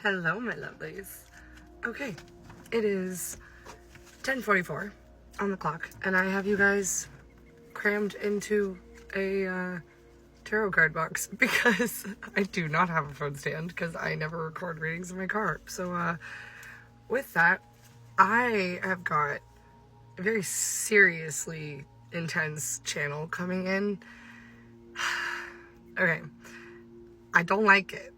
Hello, my lovelies. Okay, it is 10:44 on the clock, and I have you guys crammed into a tarot card box because I do not have a phone stand because I never record readings in my car. So, with that, I have got a very seriously intense channel coming in. Okay, I don't like it.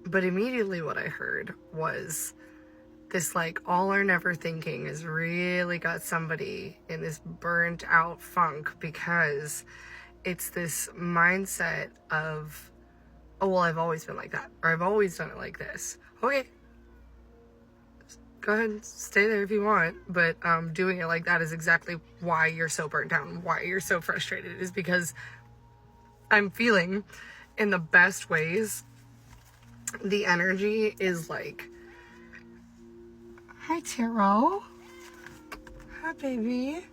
But immediately what I heard was this like all or never thinking has really got somebody in this burnt out funk because it's this mindset of, oh, well, I've always been like that, or I've always done it like this. Okay, go ahead and stay there if you want, but doing it like that is exactly why you're so burnt out and why you're so frustrated, is because I'm feeling in the best ways the energy is like, hi Taro, hi baby.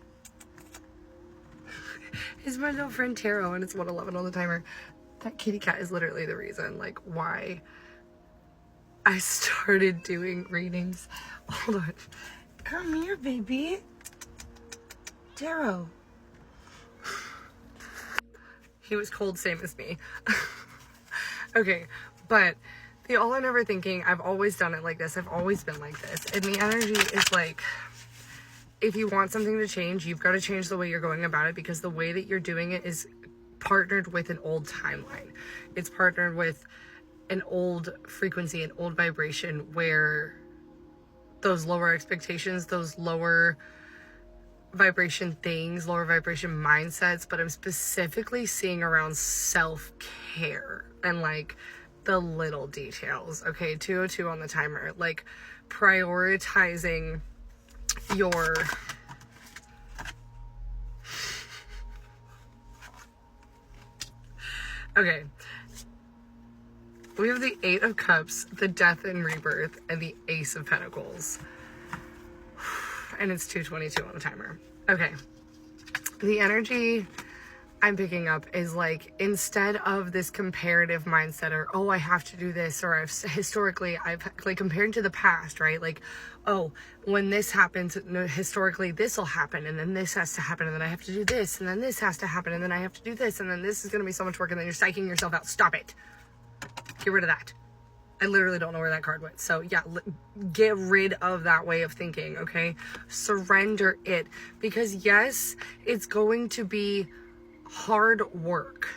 It's my little friend Taro, and it's 1:11 on the timer. That kitty cat is literally the reason like why I started doing readings. Hold on, come here baby. Taro. He was cold, same as me. Okay, but the all or never thinking, I've always done it like this. I've always been like this. And the energy is like, if you want something to change, you've got to change the way you're going about it, because the way that you're doing it is partnered with an old timeline. It's partnered with an old frequency, an old vibration, where those lower expectations, those lower vibration things, lower vibration mindsets, but I'm specifically seeing around self-care and like the little details. Okay, 2:02 on the timer, like prioritizing your okay, we have the 8 of Cups, the Death and Rebirth, and the Ace of Pentacles, and it's 2:22 on the timer. Okay, the energy I'm picking up is like, instead of this comparative mindset, or oh, I have to do this, or I've like comparing to the past, right? Like, oh, when this happens, historically this will happen, and then this has to happen, and then I have to do this, and then this has to happen, and then I have to do this, and then this is going to be so much work, and then you're psyching yourself out. Stop it. Get rid of that. I literally don't know where that card went. So yeah, get rid of that way of thinking, okay? Surrender it, because yes, it's going to be hard work,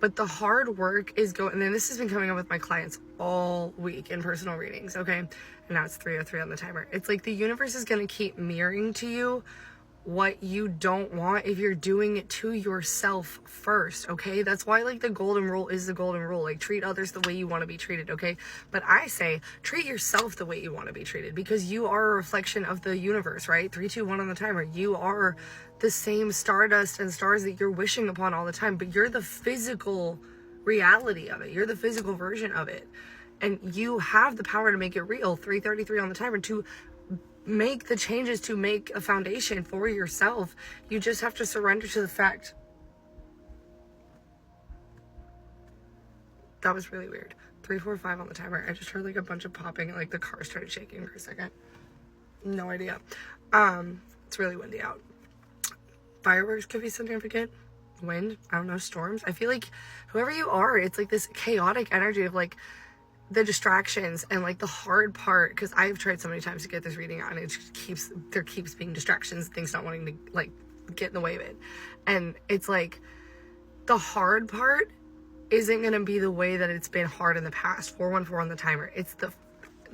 but the hard work is going, and then this has been coming up with my clients all week in personal readings, okay? And now it's 3:03 on the timer. It's like the universe is going to keep mirroring to you what you don't want if you're doing it to yourself first, okay? That's why like the golden rule is the golden rule. Like, treat others the way you want to be treated, okay? But I say treat yourself the way you want to be treated, because you are a reflection of the universe, right? 3, 2, 1 on the timer. You are the same stardust and stars that you're wishing upon all the time, but you're the physical reality of it. You're the physical version of it, and you have the power to make it real. 3:33 on the timer, to make the changes, to make a foundation for yourself. You just have to surrender to the fact. That was really weird. 3:45 on the timer. I just heard like a bunch of popping, and like the car started shaking for a second. No idea. It's really windy out. Fireworks could be significant. Wind, I don't know, storms. I feel like whoever you are, it's like this chaotic energy of like the distractions and like the hard part, because I've tried so many times to get this reading out, and it just keeps being distractions, things not wanting to like get in the way of it. And it's like the hard part isn't going to be the way that it's been hard in the past. 4:14 on the timer.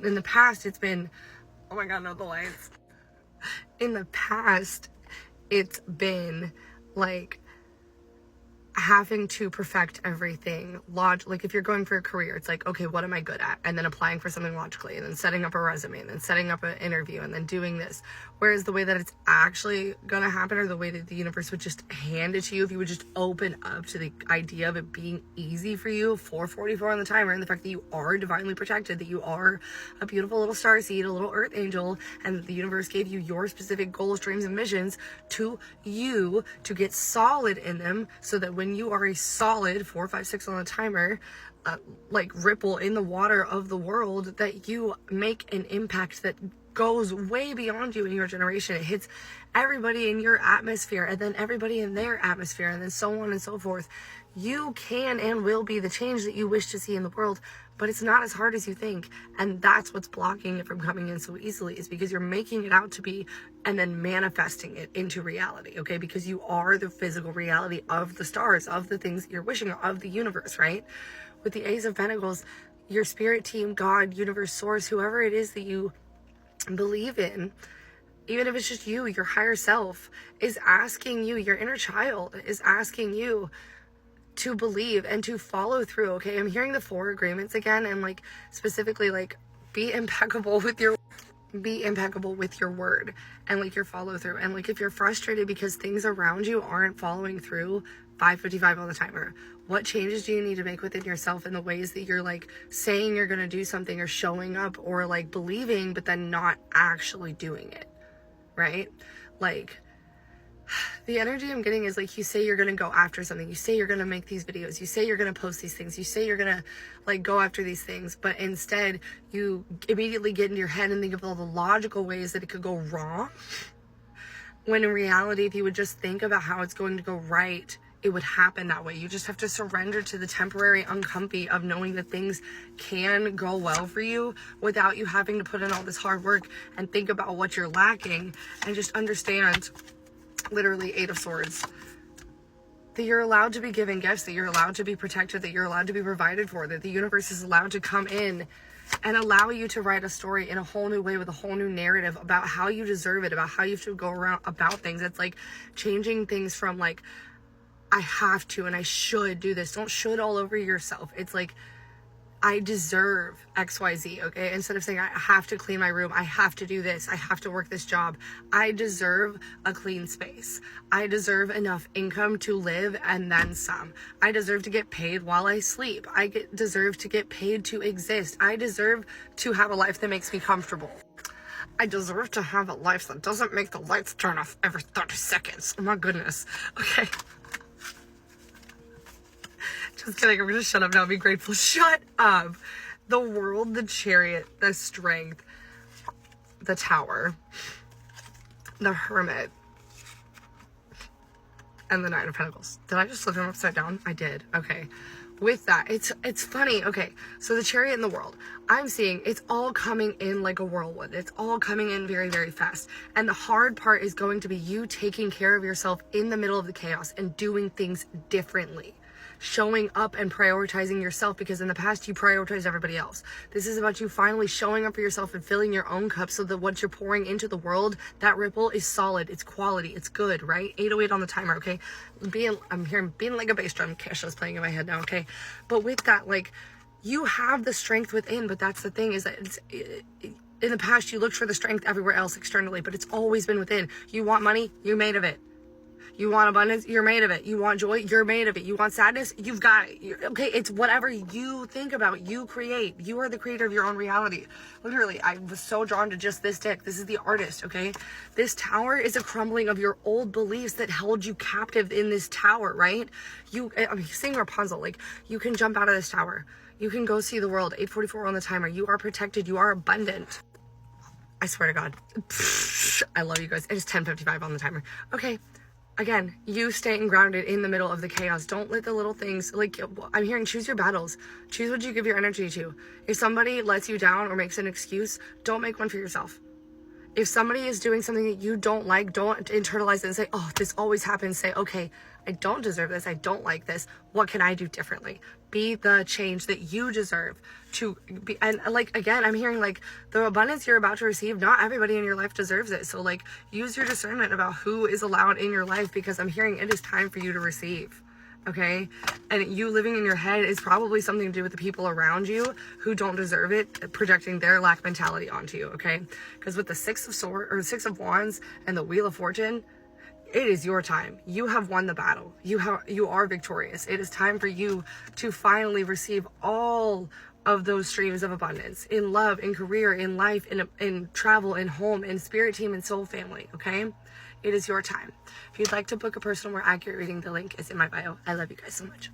In the past it's been, oh my god, no, the lights. In the past it's been like having to perfect everything. Like if you're going for a career, it's like, okay, what am I good at? And then applying for something logically, and then setting up a resume, and then setting up an interview, and then doing this. Whereas the way that it's actually gonna happen, or the way that the universe would just hand it to you, if you would just open up to the idea of it being easy for you, 4:44 on the timer, and the fact that you are divinely protected, that you are a beautiful little starseed, a little earth angel, and that the universe gave you your specific goals, dreams, and missions to you to get solid in them, so that when you are a solid 4, 5, 6 on the timer, like ripple in the water of the world, that you make an impact that goes way beyond you and your generation. It hits everybody in your atmosphere, and then everybody in their atmosphere, and then so on and so forth. You can and will be the change that you wish to see in the world, but it's not as hard as you think. And that's what's blocking it from coming in so easily, is because you're making it out to be and then manifesting it into reality, okay? Because you are the physical reality of the stars, of the things that you're wishing, of the universe, right? With the Ace of Pentacles, your spirit team, God, universe, source, whoever it is that you believe in, even if it's just you, your higher self is asking you, your inner child is asking you to believe and to follow through, okay? I'm hearing the 4 agreements again, and like specifically like be impeccable with your word and like your follow through. And like if you're frustrated because things around you aren't following through, 5:55 on the timer. What changes do you need to make within yourself in the ways that you're like saying you're going to do something, or showing up, or like believing but then not actually doing it, right? Like the energy I'm getting is like, you say you're going to go after something, you say you're going to make these videos, you say you're going to post these things, you say you're going to like go after these things, but instead you immediately get into your head and think of all the logical ways that it could go wrong, when in reality, if you would just think about how it's going to go right, it would happen that way. You just have to surrender to the temporary uncomfy of knowing that things can go well for you without you having to put in all this hard work and think about what you're lacking, and just understand, literally 8 of Swords, that you're allowed to be given gifts, that you're allowed to be protected, that you're allowed to be provided for, that the universe is allowed to come in and allow you to write a story in a whole new way, with a whole new narrative about how you deserve it, about how you should go around about things. It's like changing things from like, I have to and I should do this. Don't should all over yourself. It's like, I deserve XYZ, okay? Instead of saying, I have to clean my room, I have to do this, I have to work this job. I deserve a clean space. I deserve enough income to live and then some. I deserve to get paid while I sleep. Deserve to get paid to exist. I deserve to have a life that makes me comfortable. I deserve to have a life that doesn't make the lights turn off every 30 seconds. Oh my goodness. Okay. Just kidding, I'm gonna shut up now and be grateful. Shut up. The World, the Chariot, the Strength, the Tower, the Hermit, and the Nine of Pentacles. Did I just flip them upside down? I did. Okay. With that, it's funny. Okay, so the Chariot in the World, I'm seeing it's all coming in like a whirlwind. It's all coming in very, very fast. And the hard part is going to be you taking care of yourself in the middle of the chaos and doing things differently. Showing up and prioritizing yourself, because in the past you prioritized everybody else. This is about you finally showing up for yourself and filling your own cup, so that what you're pouring into the world, that ripple is solid, it's quality, it's good, right? 808 on the timer, okay? I'm hearing being like a bass drum. Kesha's playing in my head now, okay? But with that, like, you have the strength within, but that's the thing, is that in the past you looked for the strength everywhere else externally, but it's always been within. You want money? You're made of it. You want abundance? You're made of it. You want joy? You're made of it. You want sadness? You've got it. Okay, it's whatever you think about, you create. You are the creator of your own reality. Literally, I was so drawn to just this deck. This is the Artist, okay? This Tower is a crumbling of your old beliefs that held you captive in this tower, right? I'm seeing Rapunzel. Like, you can jump out of this tower. You can go see the world. 8:44 on the timer. You are protected. You are abundant. I swear to God. I love you guys. It is 10:55 on the timer. Okay. Again, you staying grounded in the middle of the chaos. Don't let the little things, like, I'm hearing, choose your battles. Choose what you give your energy to. If somebody lets you down or makes an excuse, don't make one for yourself. If somebody is doing something that you don't like, don't internalize it and say, oh, this always happens. Say, okay, I don't deserve this. I don't like this. What can I do differently? Be the change that you deserve to be. And like, again, I'm hearing like the abundance you're about to receive, not everybody in your life deserves it. So like, use your discernment about who is allowed in your life, because I'm hearing it is time for you to receive. Okay. And you living in your head is probably something to do with the people around you who don't deserve it, projecting their lack mentality onto you. Okay. Because with the 6 of Wands and the Wheel of Fortune, it is your time. You have won the battle. You are victorious. It is time for you to finally receive all of those streams of abundance in love, in career, in life, in travel, in home, in spirit team, and soul family. Okay. It is your time. If you'd like to book a personal, more accurate reading, the link is in my bio. I love you guys so much.